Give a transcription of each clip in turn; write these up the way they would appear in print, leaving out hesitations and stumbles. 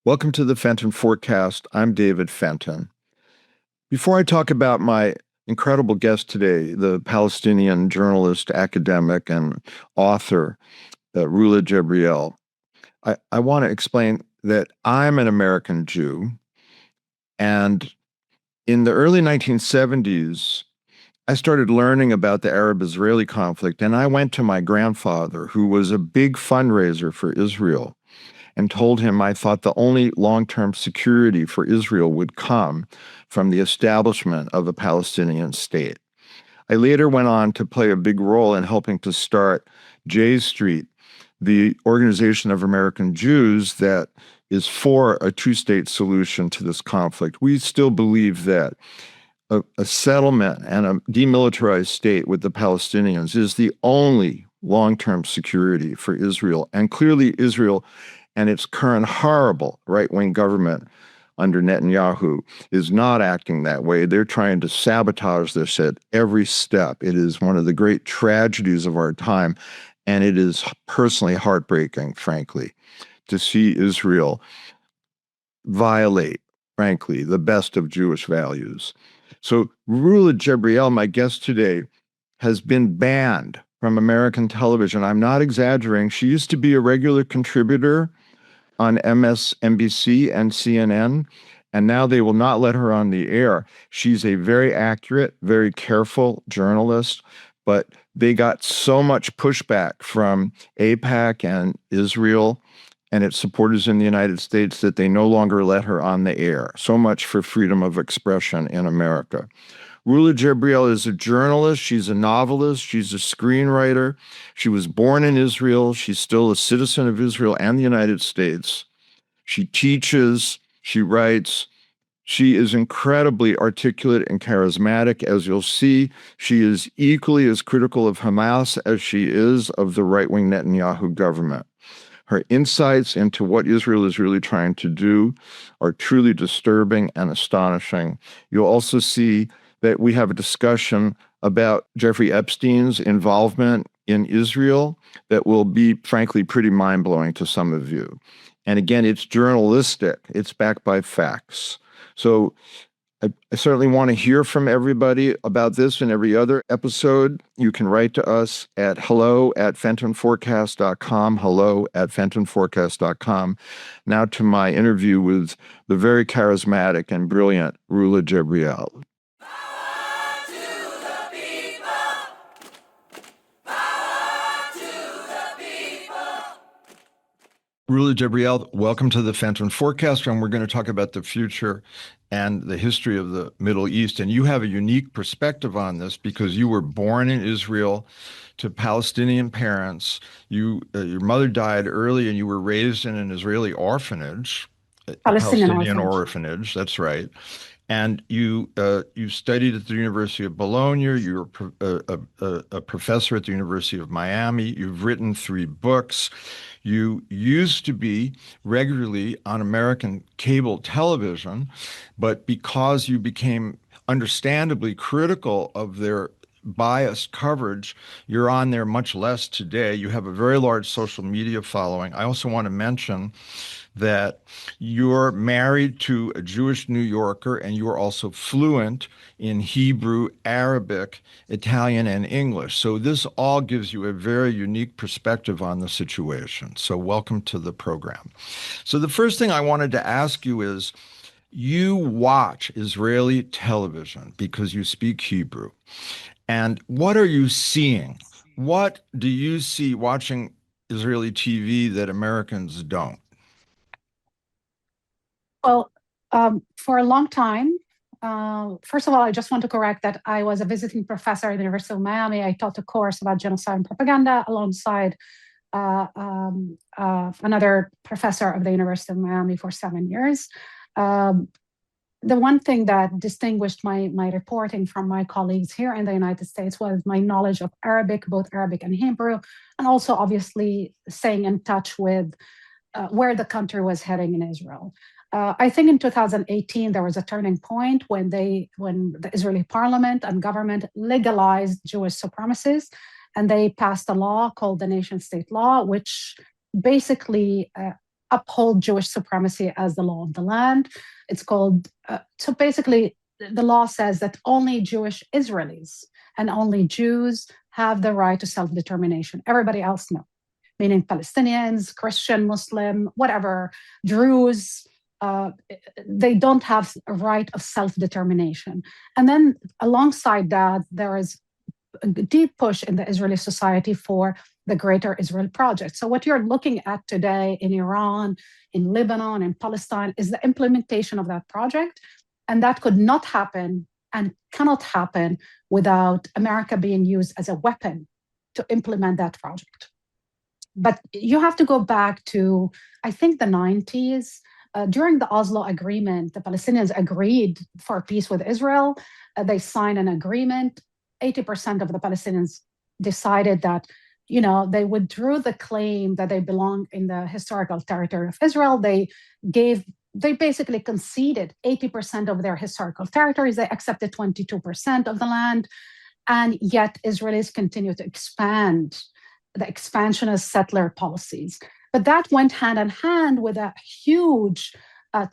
Welcome to the Fenton Forecast. I'm David Fenton. Before I talk about my incredible guest today, the Palestinian journalist, academic, and author, Rula Jebreal, I want to explain that I'm an American Jew. And in the early 1970s, I started learning about the Arab-Israeli conflict, and I went to my grandfather, who was a big fundraiser for Israel, and told him I thought the only long-term security for Israel would come from the establishment of a Palestinian state. I later went on to play a big role in helping to start J Street, the Organization of American Jews that is for a two-state solution to this conflict. We still believe that a settlement and a demilitarized state with the Palestinians is the only long-term security for Israel. And clearly Israel and its current horrible right-wing government under Netanyahu is not acting that way. They're trying to sabotage this at every step. It is one of the great tragedies of our time, and it is personally heartbreaking, frankly, to see Israel violate, frankly, the best of Jewish values. So Rula Jebreal, my guest today, has been banned from American television. I'm not exaggerating. She used to be a regular contributor on MSNBC and CNN, and now they will not let her on the air. She's a very accurate, very careful journalist, but they got so much pushback from AIPAC and Israel and its supporters in the United States that they no longer let her on the air. So much for freedom of expression in America. Rula Jebreal is a journalist. She's a novelist. She's a screenwriter. She was born in Israel. She's still a citizen of Israel and the United States. She teaches. She writes. She is incredibly articulate and charismatic. As you'll see, she is equally as critical of Hamas as she is of the right-wing Netanyahu government. Her insights into what Israel is really trying to do are truly disturbing and astonishing. You'll also see that we have a discussion about Jeffrey Epstein's involvement in Israel that will be, frankly, pretty mind-blowing to some of you. And again, it's journalistic. It's backed by facts. So I certainly want to hear from everybody about this and every other episode. You can write to us at hello@fentonforecast.com, hello@fentonforecast.com. Now to my interview with the very charismatic and brilliant Rula Jebreal. Rula Jebreal, welcome to the Fenton Forecast, and we're going to talk about the future and the history of the Middle East. And you have a unique perspective on this because you were born in Israel to Palestinian parents. Your mother died early, and you were raised in an Israeli orphanage, a Palestinian orphanage. That's right. And you studied at the University of Bologna. You were a professor at the University of Miami. You've written 3 books. You used to be regularly on American cable television, but because you became understandably critical of their biased coverage, you're on there much less today. You have a very large social media following. I also want to mention that you're married to a Jewish New Yorker, and you're also fluent in Hebrew, Arabic, Italian, and English. So this all gives you a very unique perspective on the situation. So welcome to the program. So the first thing I wanted to ask you is, you watch Israeli television because you speak Hebrew. And what are you seeing? What do you see watching Israeli TV that Americans don't? Well, for a long time, first of all, I just want to correct that I was a visiting professor at the University of Miami. I taught a course about genocide and propaganda alongside another professor of the University of Miami for 7 years. The one thing that distinguished my reporting from my colleagues here in the United States was my knowledge of Arabic, both Arabic and Hebrew, and also obviously staying in touch with where the country was heading in Israel. I think in 2018, there was a turning point when the Israeli parliament and government legalized Jewish supremacists, and they passed a law called the Nation State Law, which basically uphold Jewish supremacy as the law of the land. It's called, so basically, the law says that only Jewish Israelis and only Jews have the right to self-determination. Everybody else, no. Meaning Palestinians, Christian, Muslim, whatever, Druze, they don't have a right of self-determination. And then alongside that, there is a deep push in the Israeli society for the Greater Israel Project. So what you're looking at today in Iran, in Lebanon, in Palestine, is the implementation of that project. And that could not happen and cannot happen without America being used as a weapon to implement that project. But you have to go back to, I think, the 90s. During the Oslo Agreement, the Palestinians agreed for peace with Israel. They signed an agreement. 80% of the Palestinians decided that, they withdrew the claim that they belong in the historical territory of Israel. They basically conceded 80% of their historical territories. They accepted 22% of the land. And yet Israelis continue to expand the expansionist settler policies. But that went hand in hand with a huge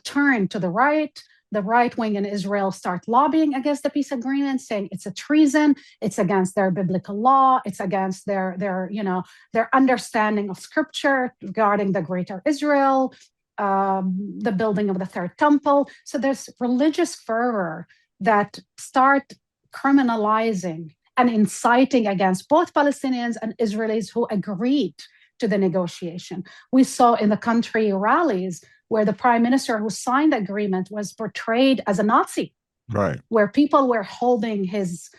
turn to the right. The right wing in Israel start lobbying against the peace agreement, saying it's a treason, it's against their biblical law, it's against their understanding of scripture regarding the Greater Israel, the building of the Third Temple. So there's religious fervor that start criminalizing and inciting against both Palestinians and Israelis who agreed to the negotiation. We saw in the country rallies where the prime minister who signed the agreement was portrayed as a Nazi, right? Where people were holding his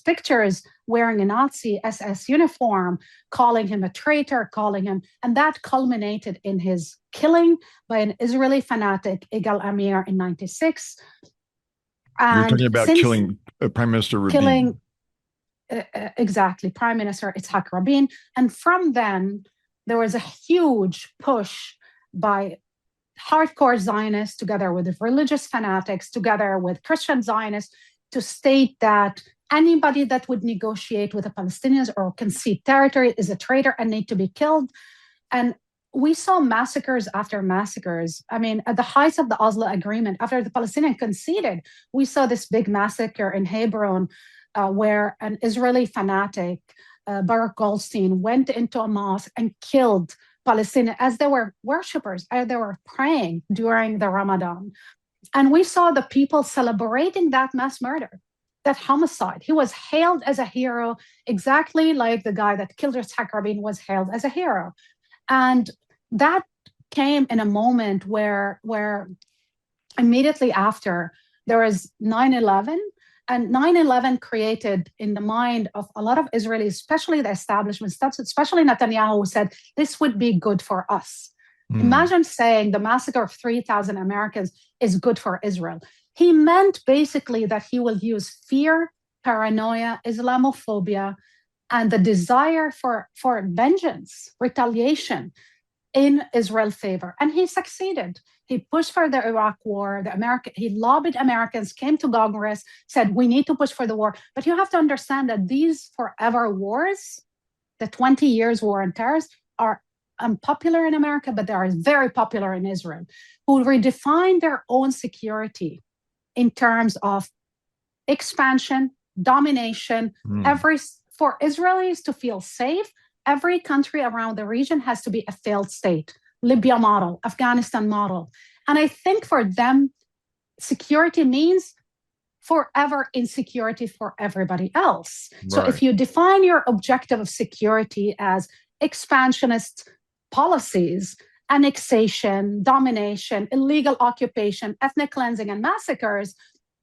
pictures wearing a Nazi SS uniform, calling him a traitor, and that culminated in his killing by an Israeli fanatic, Igal Amir, in 96. You're talking about killing Prime Minister Rabin. Exactly, Prime Minister Yitzhak Rabin. And from then, there was a huge push by hardcore Zionists, together with religious fanatics, together with Christian Zionists, to state that anybody that would negotiate with the Palestinians or concede territory is a traitor and need to be killed. And we saw massacres after massacres. I mean, at the height of the Oslo Agreement, after the Palestinians conceded, we saw this big massacre in Hebron, where an Israeli fanatic, Baruch Goldstein, went into a mosque and killed Palestinians as they were worshippers, as they were praying during the Ramadan. And we saw the people celebrating that mass murder, that homicide. He was hailed as a hero, exactly like the guy that killed Yitzhak Rabin was hailed as a hero. And that came in a moment where immediately after there was 9/11, and 9/11 created in the mind of a lot of Israelis, especially the establishment, especially Netanyahu, who said, this would be good for us. Imagine saying the massacre of 3,000 Americans is good for Israel. He meant basically that he will use fear, paranoia, Islamophobia, and the desire for vengeance, retaliation in Israel's favor. And he succeeded. He pushed for the Iraq war. He lobbied Americans, came to Congress, said, we need to push for the war. But you have to understand that these forever wars, the 20 years war on terror, are unpopular in America, but they are very popular in Israel, who redefine their own security in terms of expansion, domination. For Israelis to feel safe, every country around the region has to be a failed state. Libya model, Afghanistan model. And I think for them, security means forever insecurity for everybody else. Right. So if you define your objective of security as expansionist policies, annexation, domination, illegal occupation, ethnic cleansing, and massacres,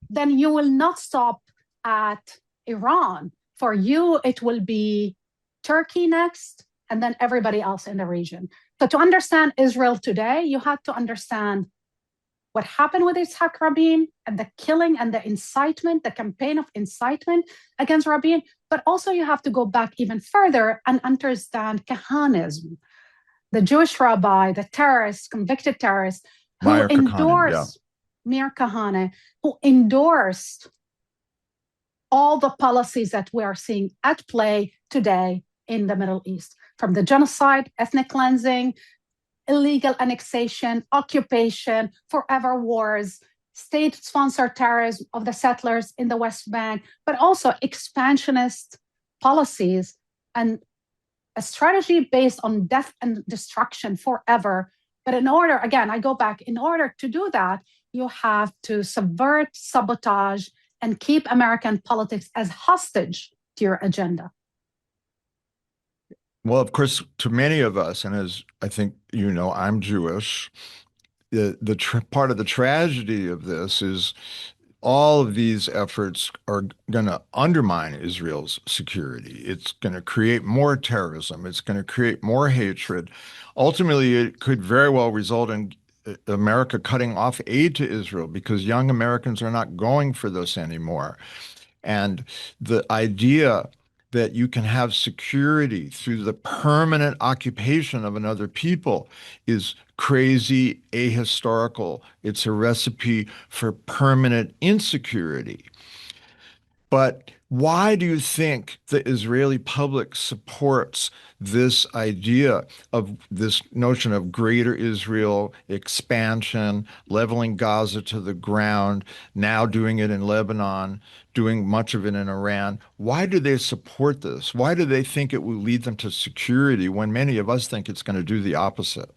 then you will not stop at Iran. For you, it will be Turkey next, and then everybody else in the region. So to understand Israel today, you have to understand what happened with Yitzhak Rabin and the killing and the incitement, the campaign of incitement against Rabin. But also you have to go back even further and understand Kahanism, the Jewish rabbi, the terrorist, convicted terrorist, who endorsed Meir Kahane, who endorsed all the policies that we are seeing at play today in the Middle East, from the genocide, ethnic cleansing, illegal annexation, occupation, forever wars, state-sponsored terrorism of the settlers in the West Bank, but also expansionist policies and a strategy based on death and destruction forever. But in order, again, I go back, in order to do that, you have to subvert, sabotage, and keep American politics as hostage to your agenda. Well, of course, to many of us, and as I think you know, I'm Jewish. The part of the tragedy of this is all of these efforts are going to undermine Israel's security. It's going to create more terrorism. It's going to create more hatred. Ultimately, it could very well result in America cutting off aid to Israel because young Americans are not going for this anymore. And the idea that you can have security through the permanent occupation of another people is crazy, ahistorical. It's a recipe for permanent insecurity. But why do you think the Israeli public supports this idea of this notion of greater Israel expansion, leveling Gaza to the ground, now doing it in Lebanon, doing much of it in Iran? Why do they support this? Why do they think it will lead them to security when many of us think it's going to do the opposite?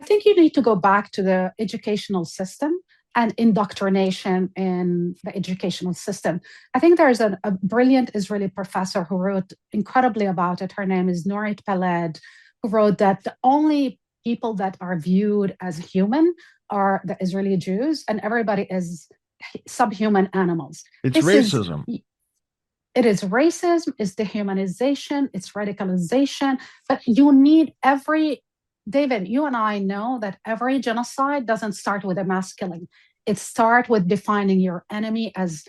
I think you need to go back to the educational system and indoctrination in the educational system. I think there's a brilliant Israeli professor who wrote incredibly about it. Her name is Nurit Peled, who wrote that the only people that are viewed as human are the Israeli Jews, and everybody is subhuman animals. It's racism. It is racism, it's dehumanization, it's radicalization, but you need David, you and I know that every genocide doesn't start with a mass killing. It starts with defining your enemy as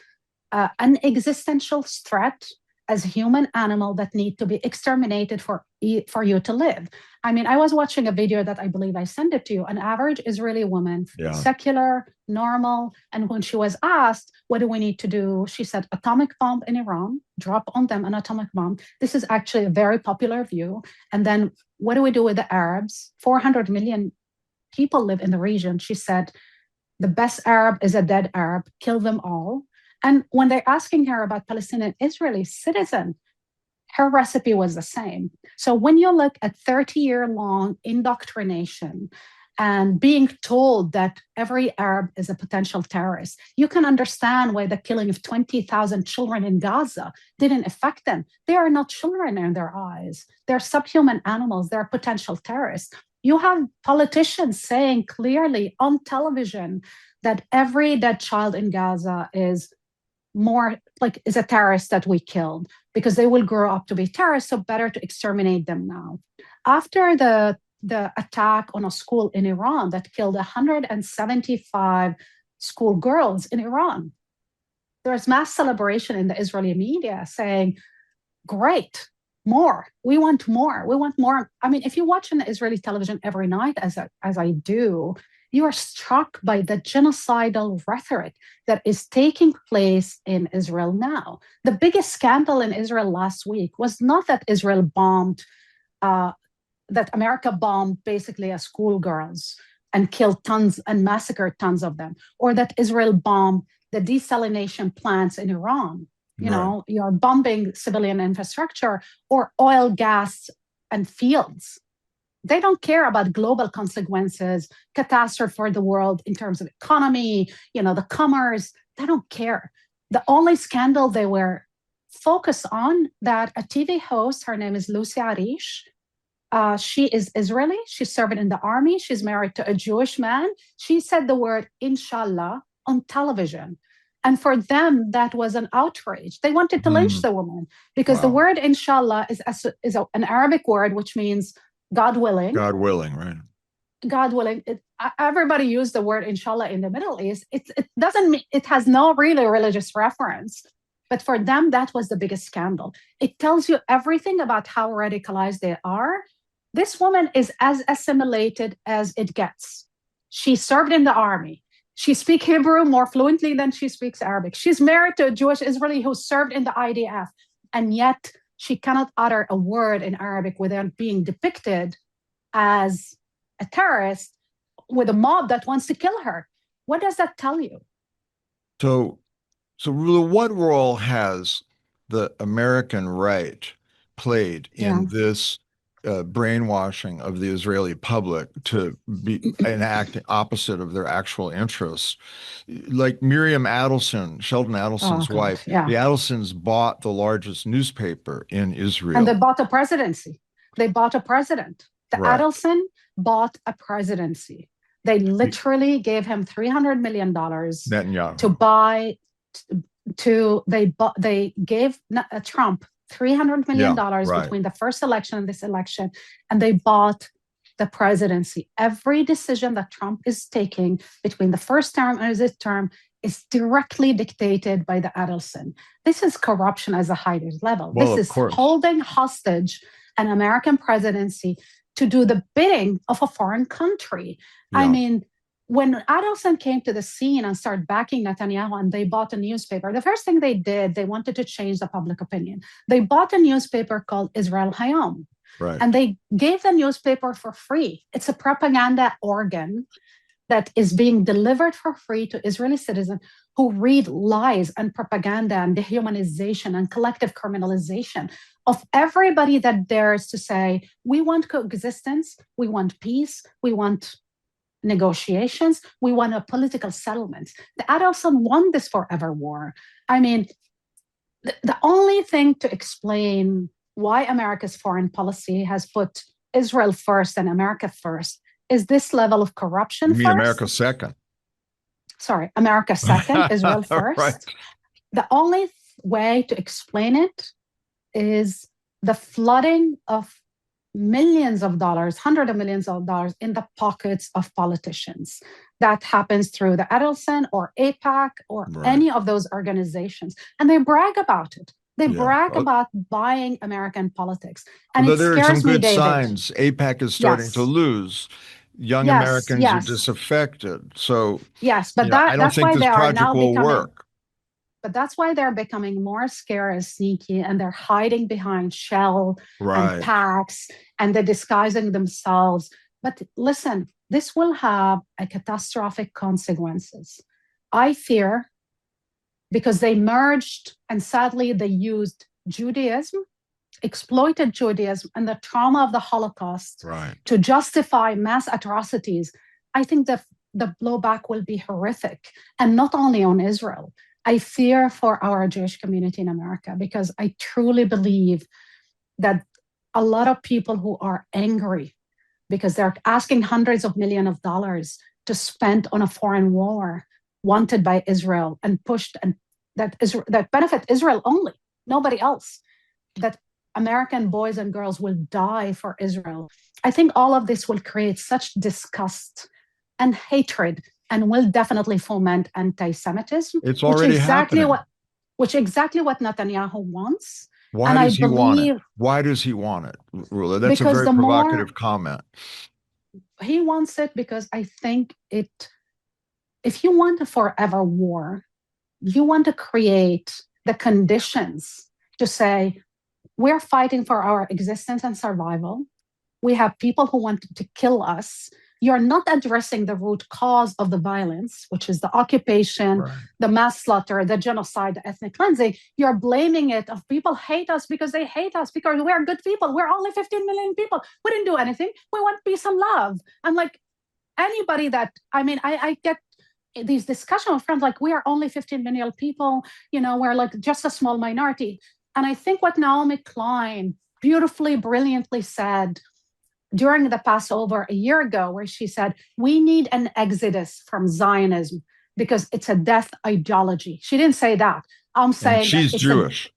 an existential threat, as a human animal that need to be exterminated for you to live. I mean, I was watching a video that I believe I sent it to you, an average Israeli woman, secular, normal, and when she was asked, what do we need to do? She said, atomic bomb in Iran, drop on them an atomic bomb. This is actually a very popular view. And then what do we do with the Arabs? 400 million people live in the region. She said, the best Arab is a dead Arab, kill them all. And when they're asking her about Palestinian Israeli citizen, her recipe was the same. So when you look at 30-year-long indoctrination and being told that every Arab is a potential terrorist, you can understand why the killing of 20,000 children in Gaza didn't affect them. They are not children in their eyes. They're subhuman animals. They're potential terrorists. You have politicians saying clearly on television that every dead child in Gaza is a terrorist that we killed because they will grow up to be terrorists, so better to exterminate them now. After the attack on a school in Iran that killed 175 schoolgirls in Iran, there was mass celebration in the Israeli media saying, great, more. We want more. We want more. I mean, if you watch on the Israeli television every night, as I do, you are struck by the genocidal rhetoric that is taking place in Israel now. The biggest scandal in Israel last week was not that Israel bombed, that America bombed basically a schoolgirls and killed tons and massacred tons of them, or that Israel bombed the desalination plants in Iran. You know, you're bombing civilian infrastructure or oil, gas, and fields. They don't care about global consequences, catastrophe for the world in terms of economy, the commerce. They don't care. The only scandal they were focused on, that a TV host, her name is Lucy Arish. She is Israeli. She served in the army. She's married to a Jewish man. She said the word inshallah on television. And for them, that was an outrage. They wanted to lynch the woman because the word inshallah is an Arabic word, which means God willing. God willing, right? God willing. Everybody used the word inshallah in the Middle East. It doesn't mean, it has no really religious reference. But for them, that was the biggest scandal. It tells you everything about how radicalized they are. This woman is as assimilated as it gets. She served in the army. She speaks Hebrew more fluently than she speaks Arabic. She's married to a Jewish Israeli who served in the IDF. And yet she cannot utter a word in Arabic without being depicted as a terrorist with a mob that wants to kill her. What does that tell you? So, Rula, what role has the American right played Yeah. in this brainwashing of the Israeli public to be enacting opposite of their actual interests? Like Miriam Adelson, Sheldon Oh Adelson's God. wife, Yeah. the Adelsons bought the largest newspaper in And they Israel. bought a presidency. They bought a president. The Right. Adelson bought a presidency. They literally gave him $300 million Netanyahu. to buy. They gave Trump $300 million between the first election and this election, and they bought the presidency. Every decision that Trump is taking between the first term and this term is directly dictated by the Adelson. This is corruption as the highest level. Well, this is holding hostage an American presidency to do the bidding of a foreign country. Yeah. I mean, when Adelson came to the scene and started backing Netanyahu and they bought a newspaper, the first thing they did, they wanted to change the public opinion. They bought a newspaper called Israel Hayom. Right. And they gave the newspaper for free. It's a propaganda organ that is being delivered for free to Israeli citizens who read lies and propaganda and dehumanization and collective criminalization of everybody that dares to say, we want coexistence, we want peace, we want negotiations, we want a political settlement. The Adelson won this forever war. I mean, the only thing to explain why America's foreign policy has put Israel first and America first is this level of corruption. You mean America second? Sorry, America second, Israel first. Right. The only way to explain it is the flooding of millions of dollars, hundreds of millions of dollars in the pockets of politicians. That happens through the Adelson or AIPAC or any of those organizations. And they brag about it. They brag about buying American politics. And although it there are scares some good me, David. signs. AIPAC is starting to lose. Young Americans are disaffected. So yes, but I don't think this project will work. But that's why they're becoming more scary and sneaky, and they're hiding behind shell and packs, and they're disguising themselves. But listen, this will have a catastrophic consequences. I fear, because they merged and sadly they used Judaism, exploited Judaism and the trauma of the Holocaust to justify mass atrocities. I think the blowback will be horrific, and not only on Israel. I fear for our Jewish community in America, because I truly believe that a lot of people who are angry because they're asking hundreds of millions of dollars to spend on a foreign war wanted by Israel and pushed, and that benefit Israel only, nobody else, that American boys and girls will die for Israel. I think all of this will create such disgust and hatred, and will definitely foment anti-Semitism. It's already happening. Which exactly what Netanyahu wants. Why does he want it? Why does he want it, Rula? That's a very provocative comment. He wants it because I think if you want a forever war, you want to create the conditions to say, we're fighting for our existence and survival. We have people who want to kill us. You're not addressing the root cause of the violence, which is the occupation, the mass slaughter, the genocide, the ethnic cleansing. You're blaming it of people hate us because they hate us because we're good people. We're only 15 million people. We didn't do anything. We want peace and love. And like anybody that, I get these discussions with friends like, we are only 15 million people. We're like just a small minority. And I think what Naomi Klein beautifully, brilliantly said during the Passover a year ago, where she said, we need an exodus from Zionism because it's a death ideology. She didn't say that. I'm saying she's Jewish.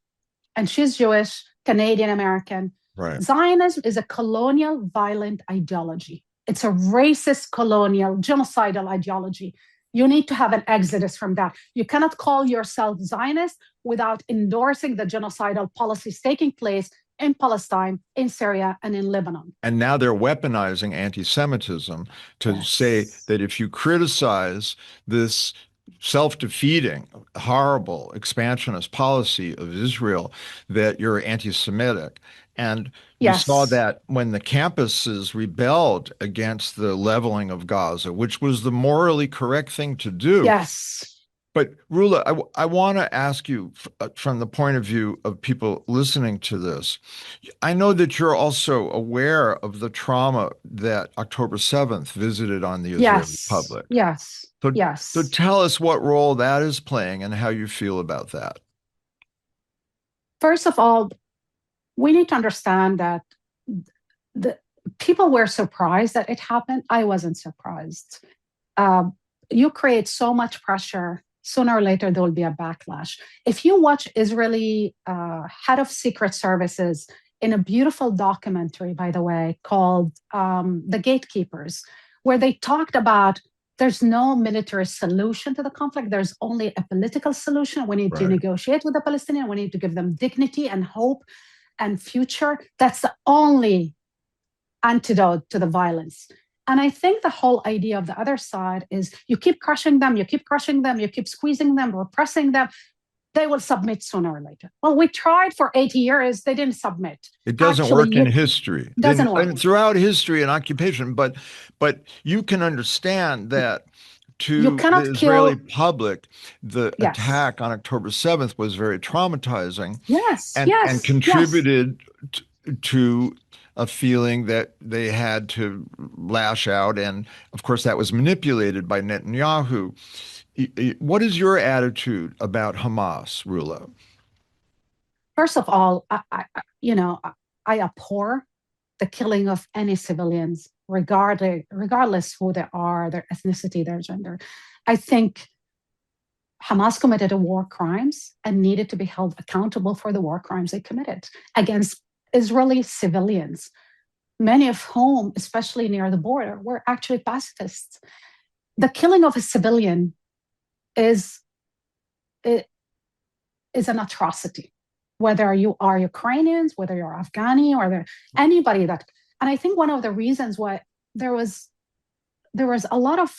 And she's Jewish, Canadian American. Right. Zionism is a colonial, violent ideology. It's a racist, colonial, genocidal ideology. You need to have an exodus from that. You cannot call yourself Zionist without endorsing the genocidal policies taking place in Palestine, in Syria, and in Lebanon. And now they're weaponizing anti-Semitism to say that if you criticize this self-defeating, horrible expansionist policy of Israel that you're anti-Semitic. And you saw Yes. that when the campuses rebelled against the leveling of Gaza, which was the morally correct thing to do. Yes. But Rula, I want to ask you from the point of view of people listening to this. I know that you're also aware of the trauma that October 7th visited on the Israeli Yes. public. Yes. So, so Yes. tell us what role that is playing and how you feel about that. First of all, we need to understand that the people were surprised that it happened. I wasn't surprised. Um, you create so much pressure. Sooner or later, there will be a backlash. If you watch Israeli head of secret services in a beautiful documentary, by the way, called The Gatekeepers, where they talked about there's no military solution to the conflict. There's only a political solution. We need to Right. negotiate with the Palestinians. We need to give them dignity and hope and future. That's the only antidote to the violence. And I think the whole idea of the other side is you keep crushing them, you keep crushing them, you keep squeezing them, repressing them. They will submit sooner or later. Well, we tried for 80 years, they didn't submit. It doesn't Actually, work in history, doesn't work. and throughout history and occupation. But you can understand that You to the cannot Israeli kill. public, the Yes, attack on October 7th was very traumatizing yes, and yes, yes. contributed to a feeling that they had to lash out. And of course, that was manipulated by Netanyahu. What is your attitude about Hamas, Rula? First of all, I abhor the killing of any civilians, regardless who they are, their ethnicity, their gender. I think Hamas committed war crimes and needed to be held accountable for the war crimes they committed against Israeli civilians, many of whom, especially near the border, were actually pacifists. The killing of a civilian is, is an atrocity, whether you are Ukrainians, whether you're Afghani, or anybody that. And I think one of the reasons why there was a lot of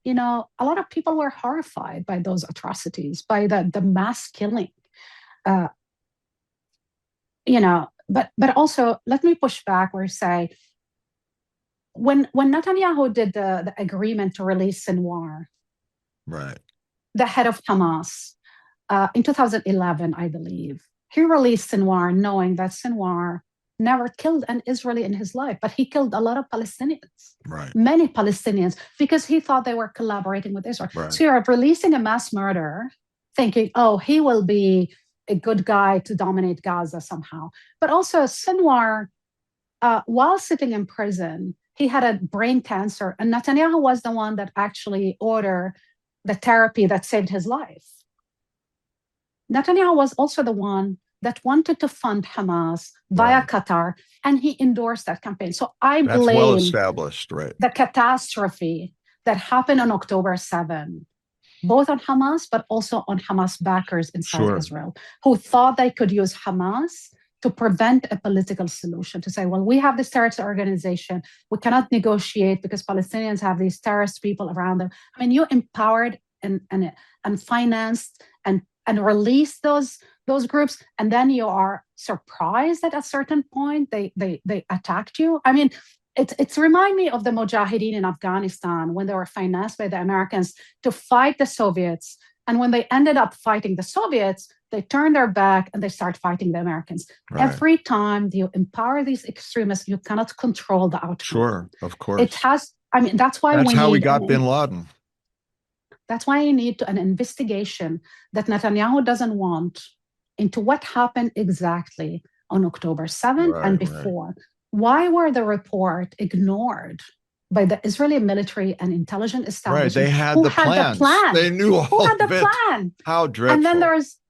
a lot of people were horrified by those atrocities, by the mass killing. Uh, but also let me push back or say when Netanyahu did the agreement to release Sinwar, Right. the head of Hamas, in 2011, I believe, he released Sinwar knowing that Sinwar never killed an Israeli in his life, but he killed a lot of Palestinians, Right. many Palestinians, because he thought they were collaborating with Israel. Right. So you're releasing a mass murderer, thinking, oh, he will be a good guy to dominate Gaza somehow. But also Sinwar, while sitting in prison, he had a brain cancer, and Netanyahu was the one that actually ordered the therapy that saved his life. Netanyahu was also the one that wanted to fund Hamas via Right. Qatar, and he endorsed that campaign. So I That's well blame established, right? the catastrophe that happened on October 7, both on Hamas, but also on Hamas backers inside Sure. Israel, who thought they could use Hamas to prevent a political solution, to say, well, we have this terrorist organization. We cannot negotiate because Palestinians have these terrorist people around them. I mean, you empowered and financed and released those groups, and then you are surprised that at a certain point they attacked you. I mean, it's remind me of the Mujahideen in Afghanistan when they were financed by the Americans to fight the Soviets. And when they ended up fighting the Soviets, they turned their back and they start fighting the Americans. Right. Every time you empower these extremists, you cannot control the outcome. Sure, of course. It has, I mean, that's why That's how we got bin Laden. That's why you need an investigation that Netanyahu doesn't want into what happened exactly on October 7th and before. Right. Why were the report ignored by the Israeli military and intelligence establishment? Right, they had the plans. They knew all who had of the it. plan. How dreadful. And then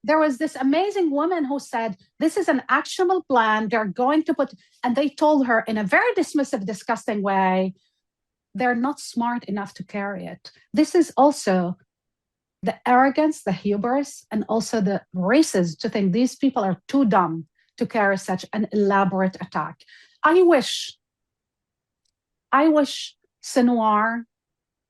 there was this amazing woman who said, this is an actionable plan. They're going to put, and they told her in a very dismissive, disgusting way, they're not smart enough to carry it. This is also the arrogance, the hubris, and also the racism to think these people are too dumb to carry such an elaborate attack. I wish Sinwar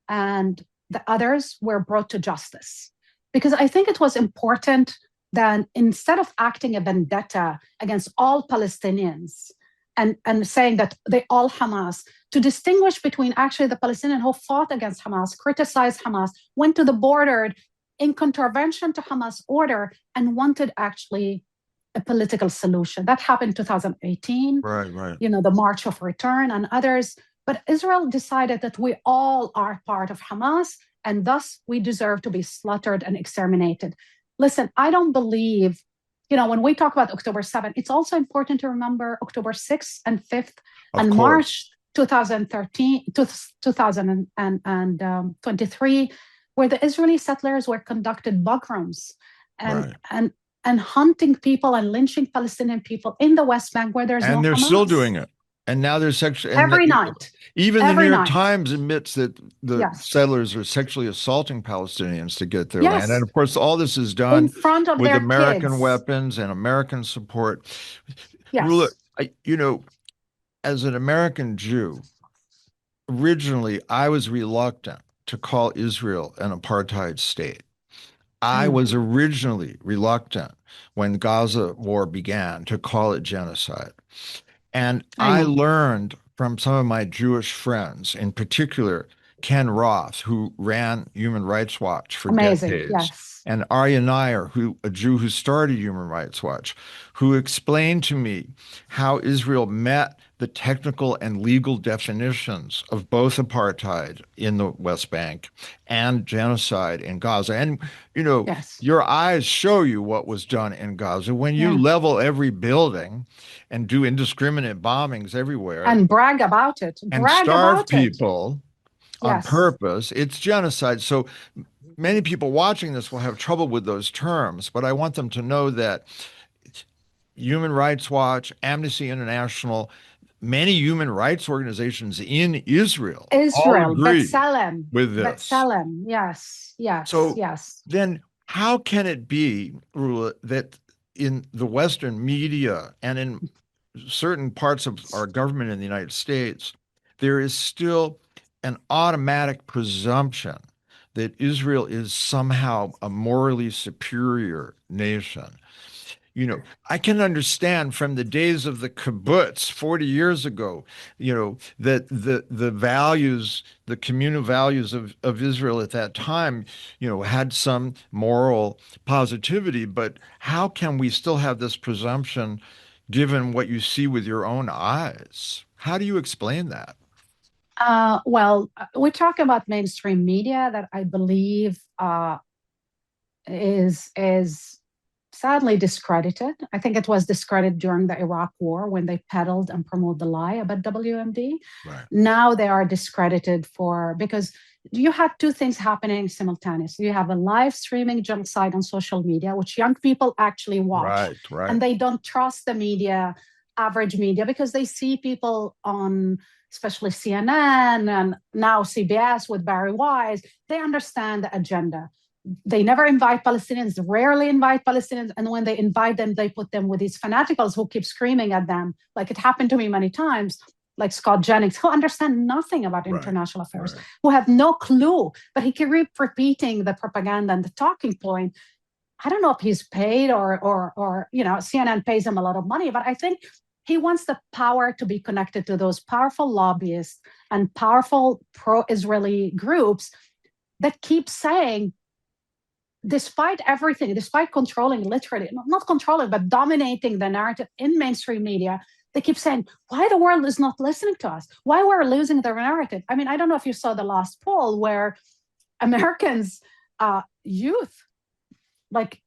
and the others were brought to justice. Because I think it was important that instead of acting a vendetta against all Palestinians and saying that they all Hamas, to distinguish between actually the Palestinians who fought against Hamas, criticized Hamas, went to the border in contravention to Hamas order and wanted actually a political solution. That happened in 2018. Right. The March of Return and others. But Israel decided that we all are part of Hamas, and thus we deserve to be slaughtered and exterminated. Listen, I don't believe, when we talk about October 7th, it's also important to remember October 6th and 5th and March 2023, where the Israeli settlers were conducted pogroms and hunting people and lynching Palestinian people in the West Bank where there's no Hamas. And they're still doing it. And now there's every night. Even the New York Times admits that the settlers are sexually assaulting Palestinians to get their land. And of course, all this is done in front of with their American kids. weapons and American support. Yes. Rula, as an American Jew, originally I was reluctant to call Israel an apartheid state. I was originally reluctant when Gaza war began to call it genocide. And I learned from some of my Jewish friends, in particular, Ken Roth, who ran Human Rights Watch for decades, and Aryeh Nair, a Jew who started Human Rights Watch, who explained to me how Israel met the technical and legal definitions of both apartheid in the West Bank and genocide in Gaza. And, your eyes show you what was done in Gaza. When you level every building and do indiscriminate bombings everywhere. And brag about it. And starve people on purpose, it's genocide. So many people watching this will have trouble with those terms, but I want them to know that Human Rights Watch, Amnesty International, many human rights organizations in Israel all agree with this. Yes. Then how can it be, Rula, that in the Western media and in certain parts of our government in the United States, there is still an automatic presumption that Israel is somehow a morally superior nation? I can understand from the days of the kibbutz 40 years ago, that the values, the communal values of Israel at that time, had some moral positivity. But how can we still have this presumption given what you see with your own eyes? How do you explain that? Well, we talk about mainstream media that I believe is sadly discredited. I think it was discredited during the Iraq War when they peddled and promoted the lie about WMD. Right. Now they are discredited because you have two things happening simultaneously. You have a live streaming genocide on social media, which young people actually watch. Right. And they don't trust the media, average media, because they see people on, especially CNN and now CBS with Barry Wise, they understand the agenda. They never invite Palestinians, rarely invite Palestinians. And when they invite them, they put them with these fanaticals who keep screaming at them. Like it happened to me many times, like Scott Jennings, who understand nothing about international affairs, who have no clue, but he can keep repeating the propaganda and the talking point. I don't know if he's paid or CNN pays him a lot of money, but I think he wants the power to be connected to those powerful lobbyists and powerful pro-Israeli groups that keep saying, despite everything, despite controlling, literally, not controlling, but dominating the narrative in mainstream media, they keep saying, why the world is not listening to us? Why we're losing their narrative? I mean, I don't know if you saw the last poll where Americans, youth, like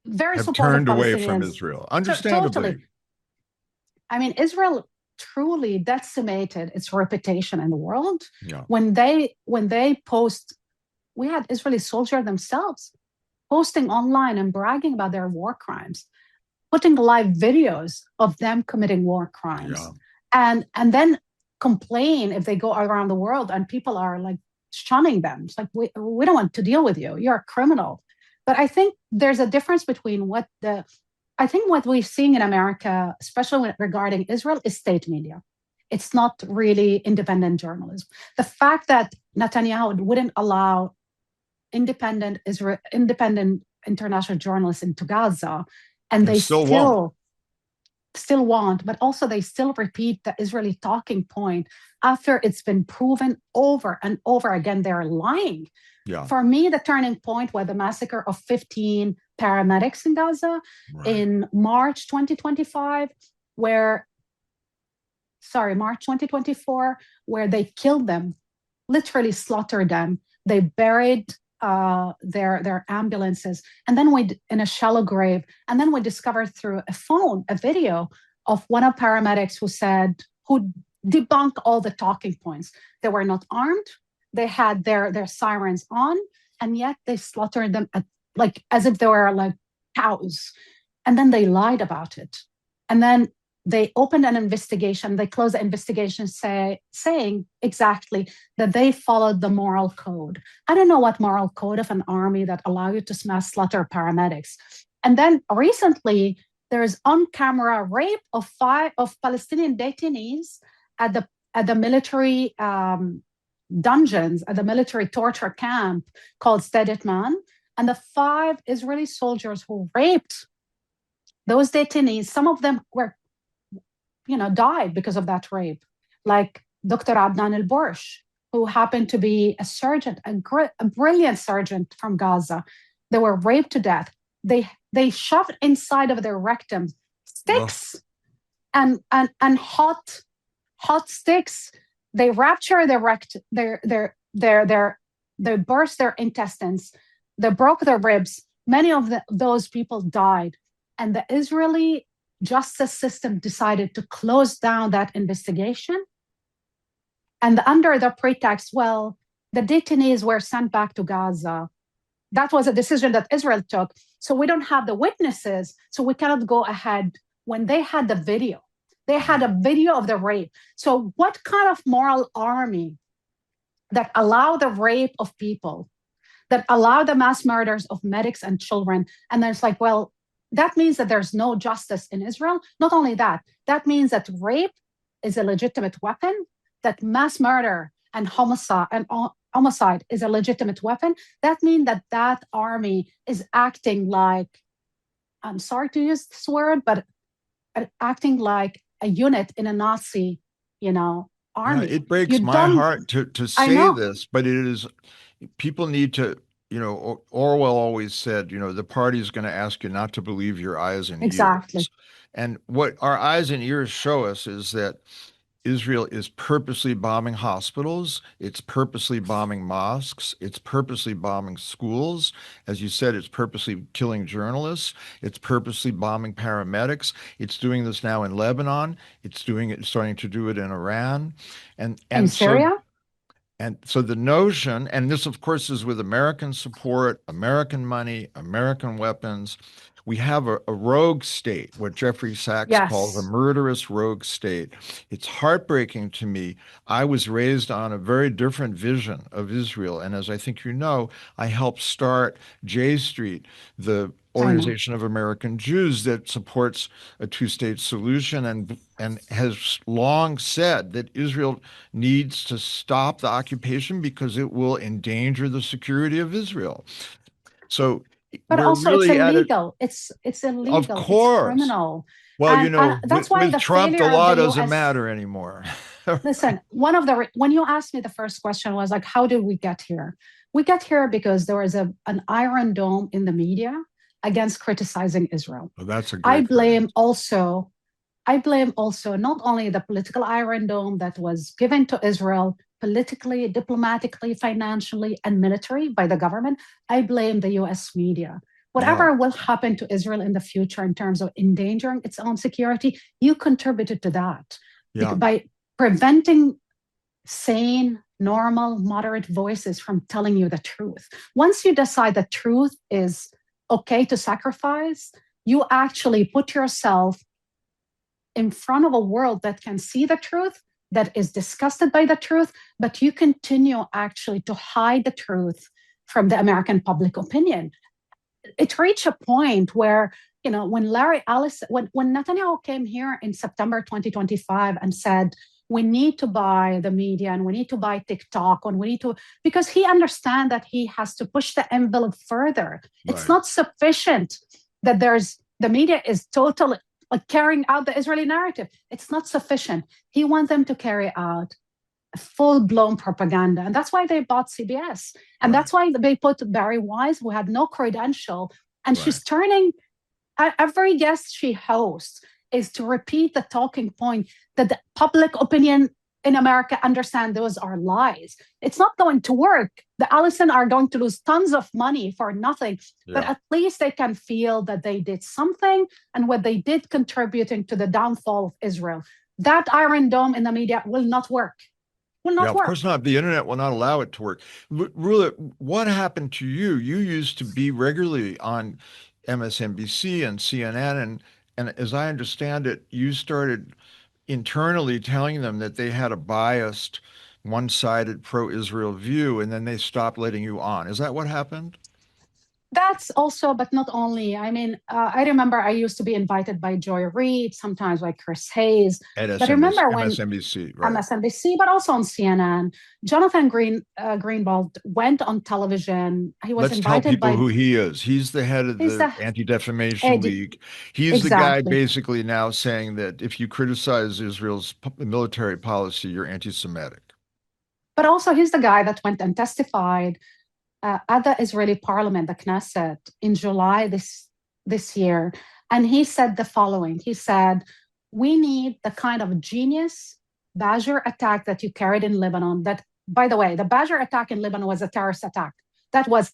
very have supportive turned away Palestinians. from Israel, understandably. Totally. I mean, Israel truly decimated its reputation in the world when they post. We had Israeli soldiers themselves posting online and bragging about their war crimes, putting live videos of them committing war crimes, and then complain if they go around the world and people are like shunning them. It's like, we don't want to deal with you. You're a criminal. But I think there's a difference between what we're seeing in America, especially regarding Israel, is state media. It's not really independent journalism. The fact that Netanyahu wouldn't allow independent international journalists into Gaza, and they still won't. Still want, but also they still repeat the Israeli talking point after it's been proven over and over again they're lying. Yeah. For me, the turning point was the massacre of 15 paramedics in Gaza in March 2024, where they killed them, literally slaughtered them. They buried their ambulances, and then in a shallow grave. And then we discovered through a video of one of paramedics who debunked all the talking points. They were not armed. They had their sirens on, and yet they slaughtered them as if they were like cows. And then they lied about it. And then they opened an investigation. They closed the investigation saying exactly that they followed the moral code. I don't know what moral code of an army that allow you to mass slaughter paramedics. And then recently, there's on-camera rape of Palestinian detainees at the military dungeons, at the military torture camp called Sderot Man. And the 5 Israeli soldiers who raped those detainees, some of them were died because of that rape, like Dr. Adnan al-Borsh, who happened to be a surgeon, a brilliant surgeon from Gaza. They were raped to death. They shoved inside of their rectum sticks and hot sticks. They rupture they burst their intestines. They broke their ribs. Many of those people died, and the Israeli justice system decided to close down that investigation. And under the pretext, the detainees were sent back to Gaza. That was a decision that Israel took. So we don't have the witnesses, so we cannot go ahead. When they had the video, they had a video of the rape. So what kind of moral army that allow the rape of people, that allow the mass murders of medics and children? And then it's like, that means that there's no justice in Israel. Not only that, that means that rape is a legitimate weapon, that mass murder and homicide is a legitimate weapon. That means that army is acting like, I'm sorry to use this word, but acting like a unit in a Nazi, army. Yeah, it breaks my heart to say this, but it is, people need to, Orwell always said, the party is going to ask you not to believe your eyes and ears. And what our eyes and ears show us is that Israel is purposely bombing hospitals. It's purposely bombing mosques. It's purposely bombing schools. As you said, it's purposely killing journalists. It's purposely bombing paramedics. It's doing this now in Lebanon. It's starting to do it in Iran. And Syria? And so the notion, and this of course is with American support, American money, American weapons, we have a rogue state, what Jeffrey Sachs calls a murderous rogue state. It's heartbreaking to me. I was raised on a very different vision of Israel. And as I think you know, I helped start J Street, the Organization of American Jews that supports a two-state solution and has long said that Israel needs to stop the occupation because it will endanger the security of Israel. So, but also it's illegal. It's illegal. Of course. It's criminal. Well, that's why with Trump, the law doesn't matter anymore. Listen, when you asked me, the first question was like, how did we get here? We got here because there was an Iron Dome in the media against criticizing Israel. Well, that's a great I blame also not only the political Iron Dome that was given to Israel politically, diplomatically, financially, and military by the government. I blame the US media. Whatever will happen to Israel in the future in terms of endangering its own security, you contributed to that by preventing sane, normal, moderate voices from telling you the truth. Once you decide the truth is okay to sacrifice, you actually put yourself in front of a world that can see the truth, that is disgusted by the truth, but you continue actually to hide the truth from the American public opinion. It reached a point where, when Larry Ellison, when Netanyahu came here in September 2025 and said, we need to buy the media and we need to buy TikTok and we need to, because he understands that he has to push the envelope further. It's not sufficient that the media is totally like carrying out the Israeli narrative. It's not sufficient. He wants them to carry out full-blown propaganda. And that's why they bought CBS. And that's why they put Barry Weiss, who had no credential, and she's turning every guest she hosts is to repeat the talking point that the public opinion in America understand those are lies. It's not going to work. The Allison are going to lose tons of money for nothing, but at least they can feel that they did something and what they did contributing to the downfall of Israel. That Iron Dome in the media will not work. Will not work. Of course not. The internet will not allow it to work. Rula, what happened to you? You used to be regularly on MSNBC and CNN, and as I understand it, you started internally telling them that they had a biased, one-sided pro-Israel view, and then they stopped letting you on. Is that what happened? That's also, but not only. I mean, I remember I used to be invited by Joy Reid, sometimes by Chris Hayes. At but remember when MSNBC, right? MSNBC, but also on CNN. Jonathan Greenwald went on television. He was Let's tell invited people by who he is. He's the head of the Anti-Defamation League. He's the guy basically now saying that if you criticize Israel's military policy, you're anti-Semitic. But also, he's the guy that went and testified at the Israeli parliament, the Knesset, in July this year. And he said the following. He said, we need the kind of genius Badger attack that you carried in Lebanon. That, by the way, the Badger attack in Lebanon was a terrorist attack. That was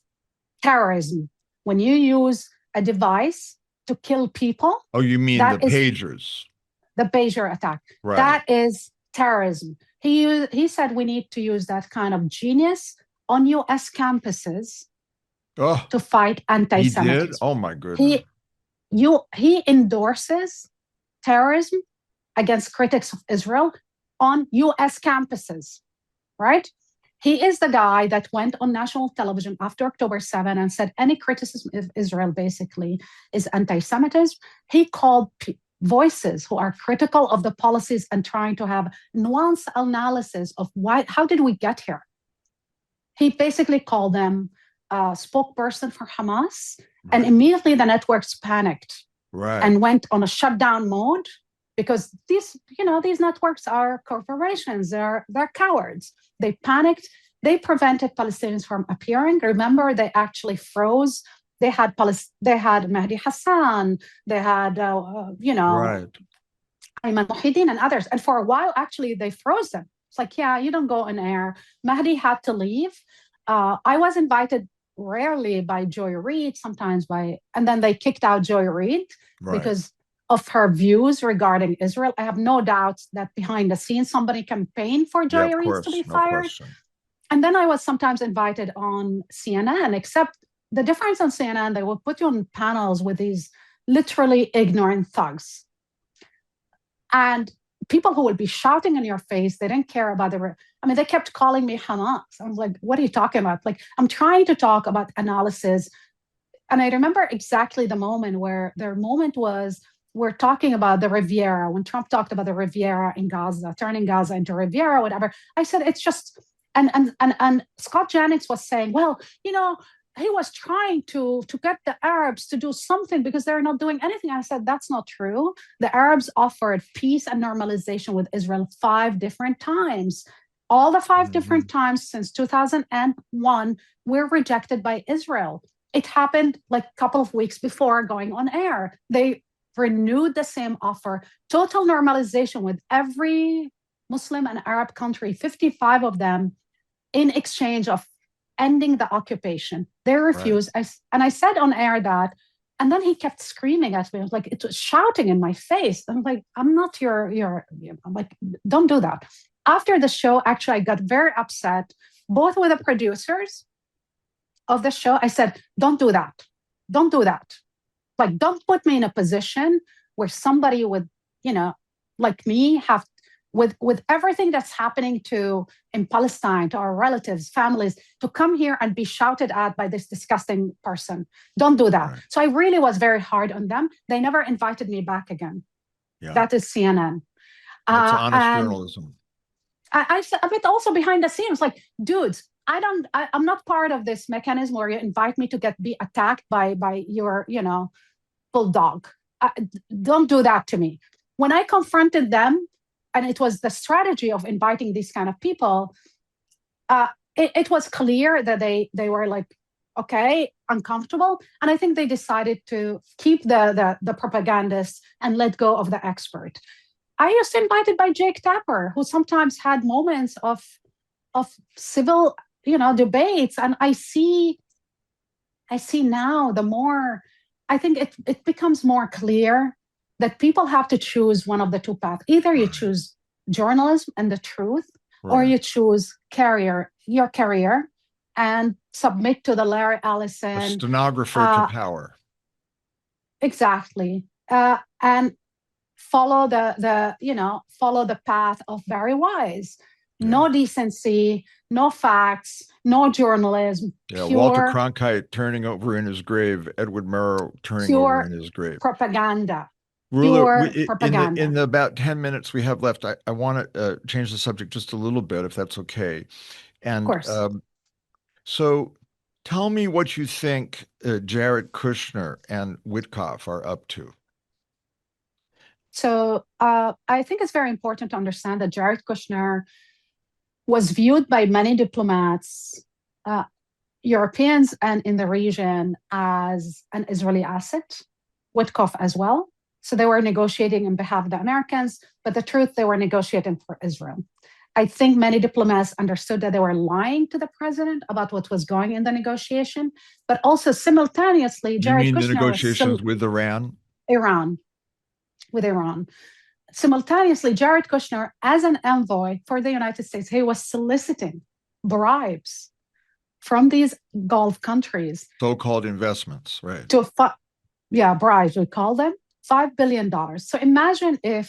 terrorism. When you use a device to kill people. Oh, you mean the pagers? The pager attack. Right. That is terrorism. He said we need to use that kind of genius on U.S. campuses to fight anti-Semitism. He did? Oh, my goodness. He endorses terrorism against critics of Israel on U.S. campuses, right? He is the guy that went on national television after October 7 and said any criticism of Israel basically is anti-Semitism. He called voices who are critical of the policies and trying to have nuanced analysis of how did we get here? He basically called them a spokesperson for Hamas, and immediately the networks panicked and went on a shutdown mode because these networks are corporations. They're cowards. They panicked. They prevented Palestinians from appearing. Remember, they actually froze. They had Mahdi Hassan. They had Ayman Muhyiddin and others. And for a while, actually, they froze them. It's like, yeah, you don't go on air. Mahdi had to leave. I was invited rarely by Joy Reid, sometimes and then they kicked out Joy Reid because of her views regarding Israel. I have no doubts that behind the scenes, somebody campaigned for Joy Reid to be fired. And then I was sometimes invited on CNN, except the difference on CNN, they will put you on panels with these literally ignorant thugs. And people who would be shouting in your face, they didn't care about they kept calling me Hamas. I was like, what are you talking about? Like, I'm trying to talk about analysis. And I remember exactly the moment where their moment was, we're talking about the Riviera, when Trump talked about the Riviera in Gaza, turning Gaza into Riviera, whatever. I said, it's just, and Scott Jennings was saying, well, he was trying to get the Arabs to do something because they're not doing anything. I said, that's not true. The Arabs offered peace and normalization with Israel 5 different times. All the 5 different times since 2001 were rejected by Israel. It happened like a couple of weeks before going on air. They renewed the same offer, total normalization with every Muslim and Arab country, 55 of them, in exchange of ending the occupation. They refused. And I said on air that, and then he kept screaming at me. I was like, it was shouting in my face. I'm like, I'm not I'm like, don't do that. After the show, actually, I got very upset, both with the producers of the show. I said, don't do that. Don't do that. Like, don't put me in a position where somebody would, like me, have with everything that's happening in Palestine, to our relatives, families, to come here and be shouted at by this disgusting person. Don't do that. So I really was very hard on them. They never invited me back again. Yeah. That is CNN. That's honest journalism. I a bit also behind the scenes, like, dudes, I'm not part of this mechanism where you invite me to be attacked by your, bulldog. Uh, don't do that to me. When I confronted them, and it was the strategy of inviting these kind of people, it was clear that they were like, okay, uncomfortable. And I think they decided to keep the propagandists and let go of the expert. I was invited by Jake Tapper, who sometimes had moments of civil, debates. And I see now, the more I think it becomes more clear that people have to choose one of the two paths. Either you choose journalism and the truth, or you choose your career and submit to the Larry Ellison. A stenographer to power. Exactly. And follow the path of Barry Wise. Yeah. No decency, no facts, no journalism. Yeah, Walter Cronkite turning over in his grave, Edward Murrow turning over in his grave. Propaganda. Rula, propaganda. In the about 10 minutes we have left, I want to change the subject just a little bit, if that's okay. And of course. So tell me what you think Jared Kushner and Witkoff are up to. So I think it's very important to understand that Jared Kushner was viewed by many diplomats, Europeans and in the region, as an Israeli asset, Witkoff as well. So they were negotiating on behalf of the Americans, but the truth, they were negotiating for Israel. I think many diplomats understood that they were lying to the president about what was going in the negotiation, but also simultaneously, Jared Kushner, the negotiations with Iran? With Iran. Simultaneously, Jared Kushner, as an envoy for the United States, he was soliciting bribes from these Gulf countries. So-called investments, right? Bribes, we call them, $5 billion. So imagine the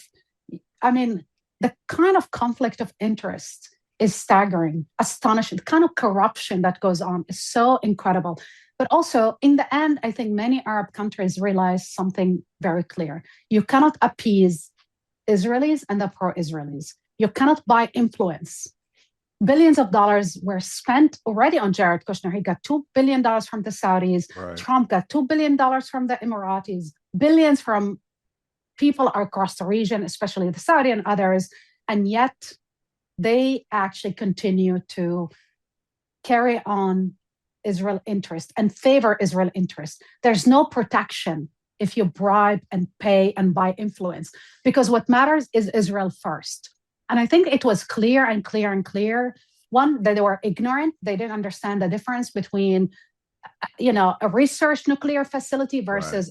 kind of conflict of interest is staggering, astonishing. The kind of corruption that goes on is so incredible. But also, in the end, I think many Arab countries realize something very clear. You cannot appease Israelis and the pro-Israelis. You cannot buy influence. Billions of dollars were spent already on Jared Kushner. He got $2 billion from the Saudis. Right. Trump got $2 billion from the Emiratis, billions from people across the region, especially the Saudi and others. And yet they actually continue to carry on Israel interest and favor Israel interest. There's no protection if you bribe and pay and buy influence, because what matters is Israel first. And I think it was clear. One, that they were ignorant. They didn't understand the difference between, a research nuclear facility versus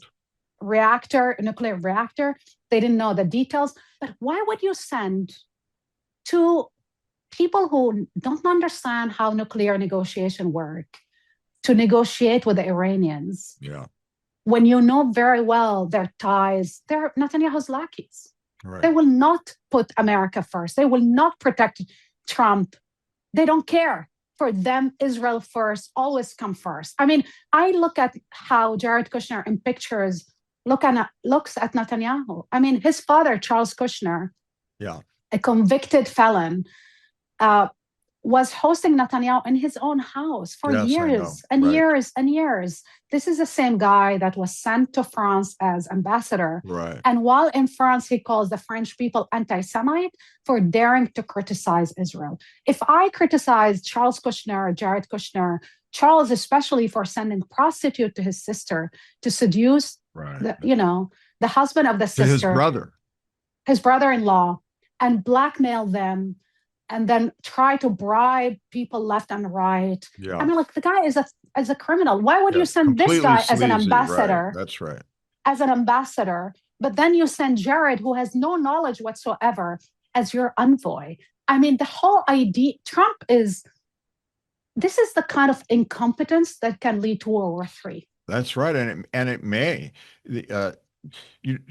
nuclear reactor. They didn't know the details. But why would you send two people who don't understand how nuclear negotiation work to negotiate with the Iranians? Yeah. When you know very well their ties, they're Netanyahu's lackeys. Right. They will not put America first. They will not protect Trump. They don't care. For them, Israel first, always come first. I look at how Jared Kushner in pictures looks at Netanyahu. His father, Charles Kushner, a convicted felon, was hosting Netanyahu in his own house for years and years and years. This is the same guy that was sent to France as ambassador. Right. And while in France, he calls the French people anti-Semite for daring to criticize Israel. If I criticize Charles Kushner, Jared Kushner, Charles especially for sending a prostitute to his sister to seduce the husband of the sister, his brother-in-law, and blackmail them, and then try to bribe people left and right. Yeah. The guy is a criminal. Why would you send this guy as an ambassador? Right. That's right. As an ambassador, but then you send Jared, who has no knowledge whatsoever, as your envoy. The whole idea, this is the kind of incompetence that can lead to World War III. That's right, and it may.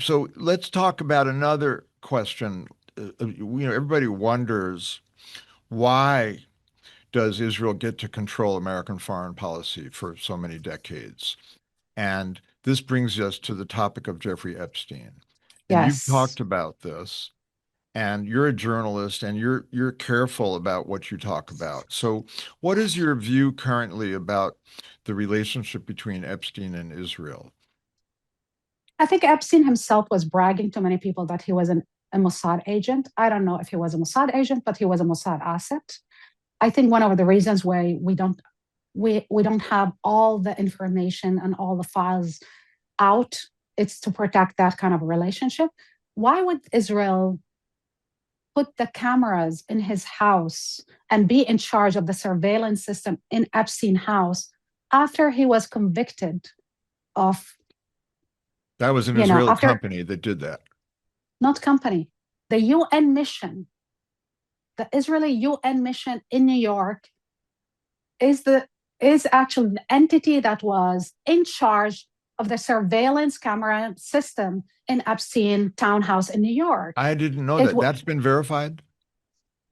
So let's talk about another question. Everybody wonders, why does Israel get to control American foreign policy for so many decades? And this brings us to the topic of Jeffrey Epstein. And you've talked about this. and you're a journalist, and you're careful about what you talk about. So, what is your view currently about the relationship between Epstein and Israel? I think Epstein himself was bragging to many people that he was a Mossad agent. I don't know if he was a Mossad agent, but he was a Mossad asset. I think one of the reasons why we don't have all the information and all the files out, it's to protect that kind of relationship. Why would Israel put the cameras in his house and be in charge of the surveillance system in Epstein house after he was convicted of, That was an you know, Israeli after company that did that. not company, the UN mission, the Israeli UN mission in New York is actually the entity that was in charge of the surveillance camera system in Epstein townhouse in New York. I didn't know It that. That's been verified?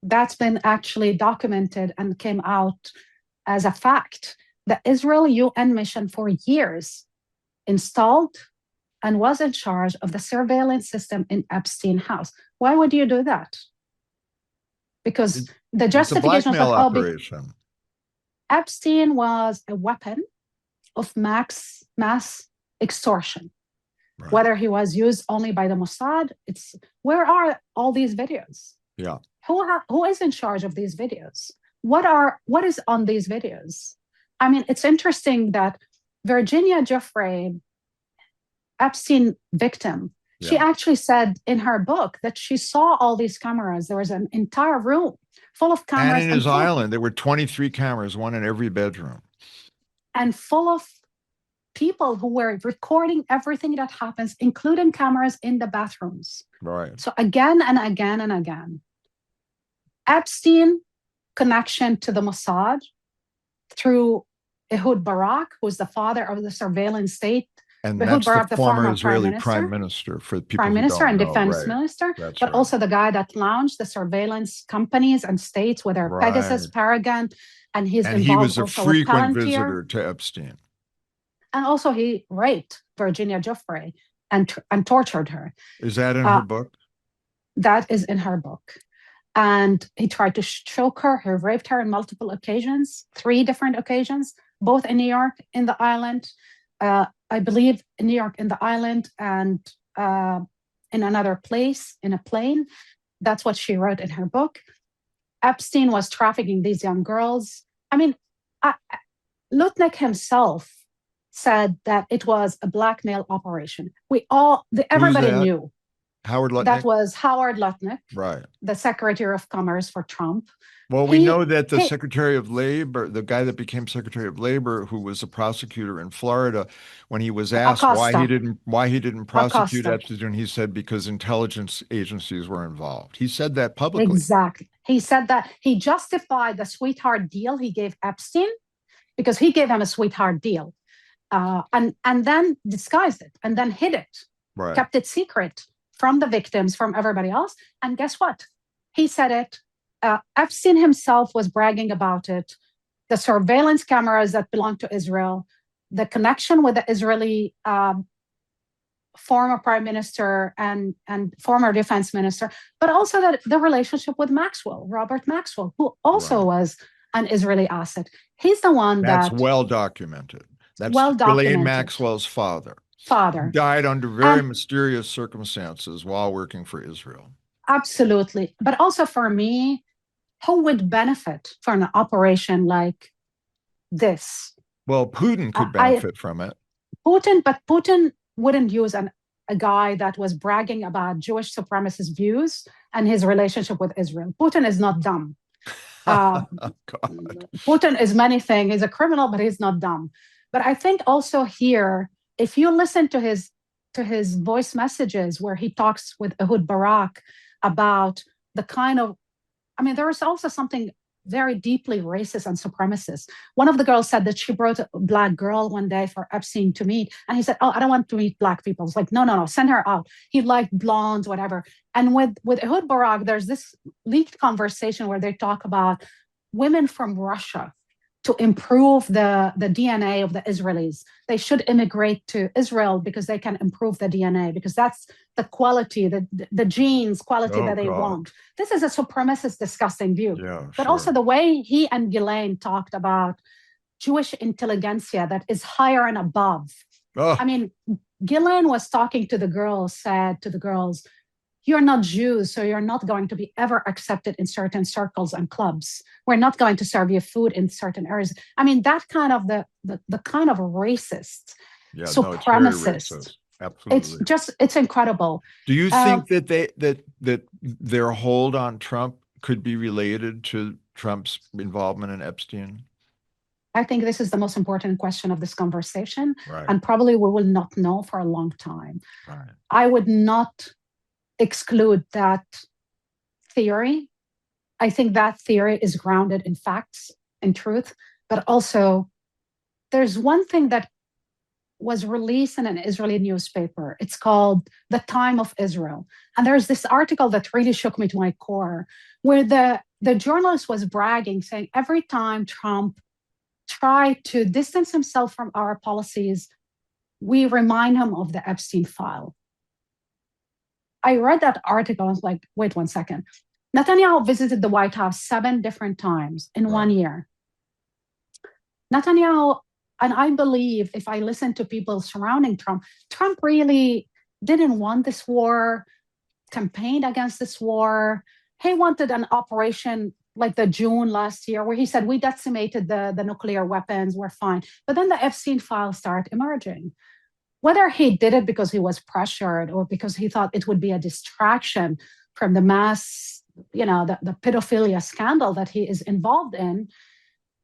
That's been actually documented and came out as a fact. The Israel UN mission for years installed and was in charge of the surveillance system in Epstein house. Why would you do that? Because the It's a justification was blackmail that, operation. Epstein was a weapon of mass extortion. Right. Whether he was used only by the Mossad, where are all these videos? Yeah. Who is in charge of these videos? What is on these videos? I mean, it's interesting that Virginia Giuffre, Epstein victim, she actually said in her book that she saw all these cameras. There was an entire room full of cameras. And in his island, there were 23 cameras, one in every bedroom. And full of people who were recording everything that happens, including cameras in the bathrooms. Right. So again and again and again, Epstein connection to the Mossad through Ehud Barak, who's the father of the surveillance state. And Ehud that's Barak, the former Israeli prime minister for people prime who minister don't and know. defense Right. minister, That's but right. also the guy that launched the surveillance companies and states, whether Pegasus, Paragon, and he's involved. He was a also frequent with visitor to Epstein. And also he raped Virginia Giuffre and tortured her. Is that in her book? That is in her book. And he tried to choke her. He raped her on multiple occasions, 3 different occasions, both in New York, in the island. I believe in New York, in the island, and in another place, in a plane. That's what she wrote in her book. Epstein was trafficking these young girls. I mean, Lutnick himself said that it was a blackmail operation. Everybody knew. Howard Lutnick? That was Howard Lutnick, right? The Secretary of Commerce for Trump. Well, we know that the Secretary of Labor, the guy that became Secretary of Labor, who was a prosecutor in Florida, when he was asked why he didn't prosecute Epstein, he said because intelligence agencies were involved. He said that publicly. Exactly. He said that he justified the sweetheart deal he gave Epstein because he gave him a sweetheart deal, and then disguised it and then hid it, kept it secret from the victims, from everybody else. And guess what? He said it. Epstein himself was bragging about it. The surveillance cameras that belong to Israel, the connection with the Israeli former prime minister and former defense minister, but also the relationship with Robert Maxwell, who also was an Israeli asset. He's the one that's well documented. That's Ghislaine Maxwell's father. Died under very mysterious circumstances while working for Israel. Absolutely. But also for me, who would benefit from an operation like this? Well, Putin could benefit from it. Putin wouldn't use a guy that was bragging about Jewish supremacist views and his relationship with Israel. Putin is not dumb. Putin is many things. He's a criminal, but he's not dumb. But I think also here, if you listen to his voice messages where he talks with Ehud Barak about the kind of, I mean, there is also something very deeply racist and supremacist. One of the girls said that she brought a Black girl one day for Epstein to meet. And he said, oh, I don't want to meet Black people. It's like, no, send her out. He liked blondes, whatever. And with Ehud Barak, there's this leaked conversation where they talk about women from Russia to improve the DNA of the Israelis. They should immigrate to Israel because they can improve the DNA, because that's the quality, the genes quality Oh that they God. want. This is a supremacist, disgusting view. Yeah, But also sure. the way he and Ghislaine talked about Jewish intelligentsia that is higher and above. I Oh, mean, Ghislaine was talking to the girls, said to the girls, you're not Jews, so you're not going to be ever accepted in certain circles and clubs. We're not going to serve you food in certain areas. I mean, that kind of the kind of racist, yeah, no, it's very supremacist. racist. Absolutely. It's incredible. Do you Uh, think that that their hold on Trump could be related to Trump's involvement in Epstein? I think this is the most important question of this conversation, Right, and probably we will not know for a long time. right. I would not exclude that theory. I think that theory is grounded in facts and truth, but also there's one thing that was released in an Israeli newspaper. It's called The Time of Israel. And there's this article that really shook me to my core, where the journalist was bragging, saying every time Trump tried to distance himself from our policies, we remind him of the Epstein file. I read that article. I was like, wait 1 second. Netanyahu visited the White House 7 different times in Right. 1 year. Netanyahu, and I believe if I listen to people surrounding Trump, Trump really didn't want this war, campaigned against this war. He wanted an operation like the June last year, where he said, we decimated the nuclear weapons, we're fine. But then the Epstein files start emerging. Whether he did it because he was pressured or because he thought it would be a distraction from the mass, the pedophilia scandal that he is involved in,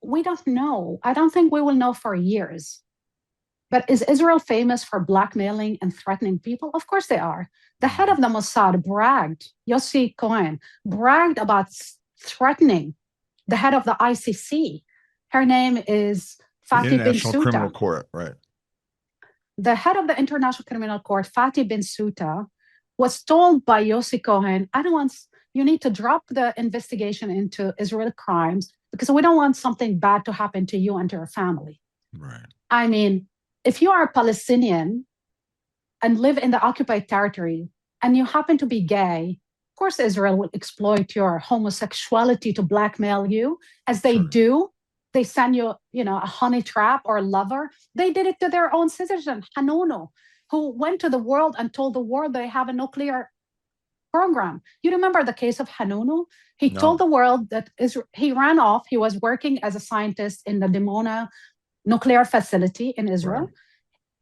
we don't know. I don't think we will know for years. But is Israel famous for blackmailing and threatening people? Of course they are. The head of the Mossad bragged, Yossi Cohen, bragged about threatening the head of the ICC. Her name is The Fatih bin International Criminal Suta. Court, right. The head of the International Criminal Court, Fatih bin Suta, was told by Yossi Cohen, you need to drop the investigation into Israel crimes because we don't want something bad to happen to you and to your family. Right. I mean, if you are a Palestinian and live in the occupied territory and you happen to be gay, of course, Israel will exploit your homosexuality to blackmail you, as they Sure. do. They send you, a honey trap or a lover. They did it to their own citizen, Hanunu, who went to the world and told the world they have a nuclear program. You remember the case of Hanunu? He told No. the world that he ran off. He was working as a scientist in the Dimona nuclear facility in Israel.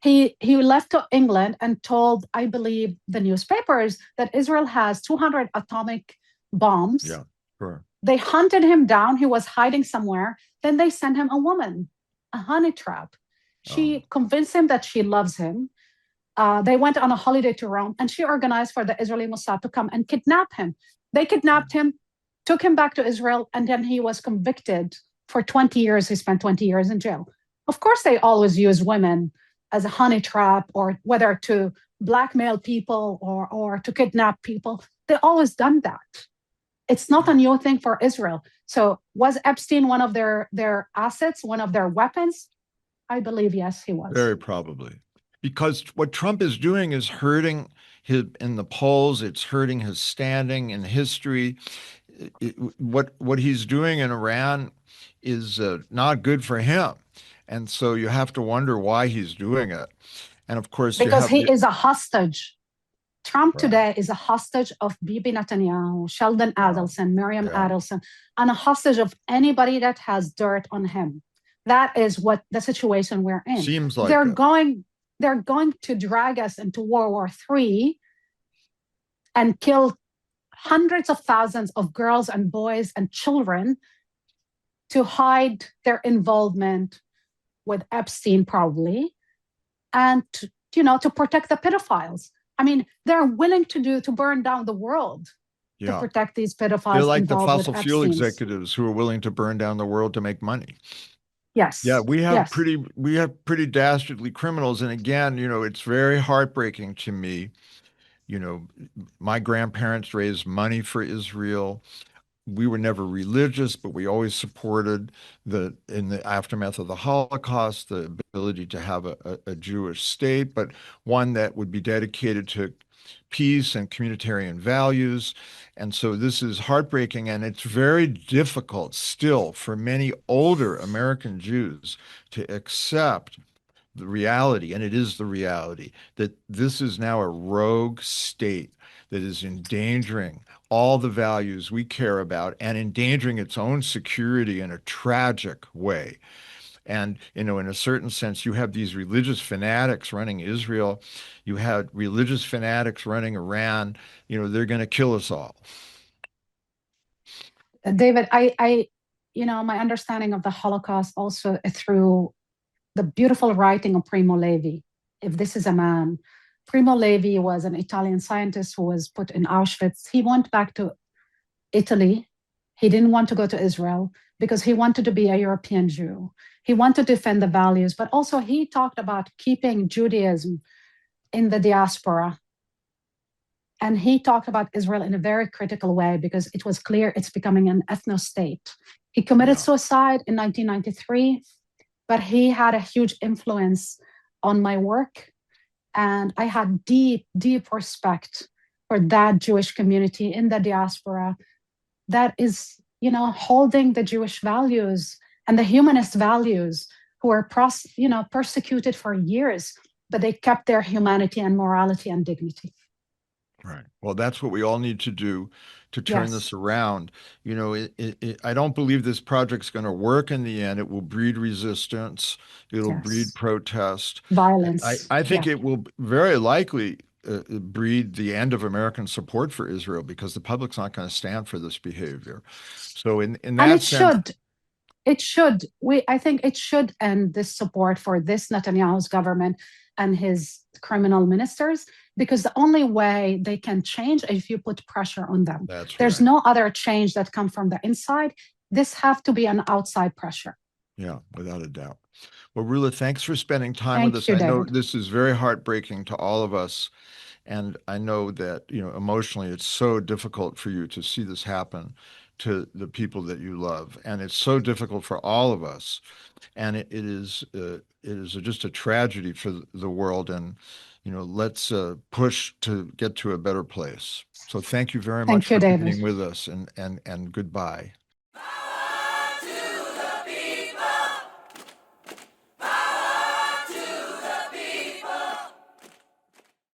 Right. He left to England and told, I believe, the newspapers that Israel has 200 atomic bombs. Yeah, sure. They hunted him down. He was hiding somewhere. Then they sent him a woman, a honey trap. She convinced him that she loves him. They went on a holiday to Rome, and she organized for the Israeli Mossad to come and kidnap him. They kidnapped him, took him back to Israel, and then he was convicted for 20 years. He spent 20 years in jail. Of course, they always use women as a honey trap, or whether to blackmail people or to kidnap people. They always done that. It's not a new thing for Israel. So was Epstein one of their assets, one of their weapons? I believe, yes, he was. Very probably. Because what Trump is doing is hurting him in the polls. It's hurting his standing in history. What he's doing in Iran is not good for him. And so you have to wonder why he's doing it. And of course, you Because have he the is a hostage. Trump right. today is a hostage of Bibi Netanyahu, Sheldon Adelson, Miriam Adelson, and a hostage of anybody that has dirt on him. That is what the situation we're in. Seems like they're going to drag us into World War III and kill hundreds of thousands of girls and boys and children to hide their involvement with Epstein, probably, and to protect the pedophiles. I mean, they're willing to burn down the world to protect these pedophiles. They're like the involved fossil with fuel Epstein's. executives who are willing to burn down the world to make money. Yes. Yeah, we have yes. pretty dastardly criminals. And again, it's very heartbreaking to me. My grandparents raised money for Israel. we were never religious, but we always supported in the aftermath of the Holocaust, the ability to have a Jewish state, but one that would be dedicated to peace and communitarian values. And so this is heartbreaking, and it's very difficult still for many older American Jews to accept the reality, and it is the reality, that this is now a rogue state that is endangering all the values we care about and endangering its own security in a tragic way. And, in a certain sense, you have these religious fanatics running Israel. You have religious fanatics running Iran. They're going to kill us all. David, my understanding of the Holocaust also through the beautiful writing of Primo Levi. If this is a man, Primo Levi was an Italian scientist who was put in Auschwitz. He went back to Italy. He didn't want to go to Israel because he wanted to be a European Jew. He wanted to defend the values, but also he talked about keeping Judaism in the diaspora. And he talked about Israel in a very critical way because it was clear it's becoming an ethno-state. He committed suicide in 1993, but he had a huge influence on my work. And I had deep, deep respect for that Jewish community in the diaspora that is, holding the Jewish values and the humanist values, who were, persecuted for years, but they kept their humanity and morality and dignity. Right. Well, that's what we all need to do to turn this around. I don't believe this project's going to work in the end. It will breed resistance. It'll breed protest. Violence. I think it will very likely breed the end of American support for Israel because the public's not going to stand for this behavior. So in that sense, I think it should end this support for this Netanyahu's government and his criminal ministers, because the only way they can change is if you put pressure on them. There's no other change that comes from the inside. This have to be an outside pressure. Yeah, without a doubt. Well, Rula, thanks for spending time with us. I know this is very heartbreaking to all of us. And I know that, emotionally, it's so difficult for you to see this happen to the people that you love. And it's so difficult for all of us. And it is just a tragedy for the world. And, let's push to get to a better place. So thank you very much for being with us, and goodbye.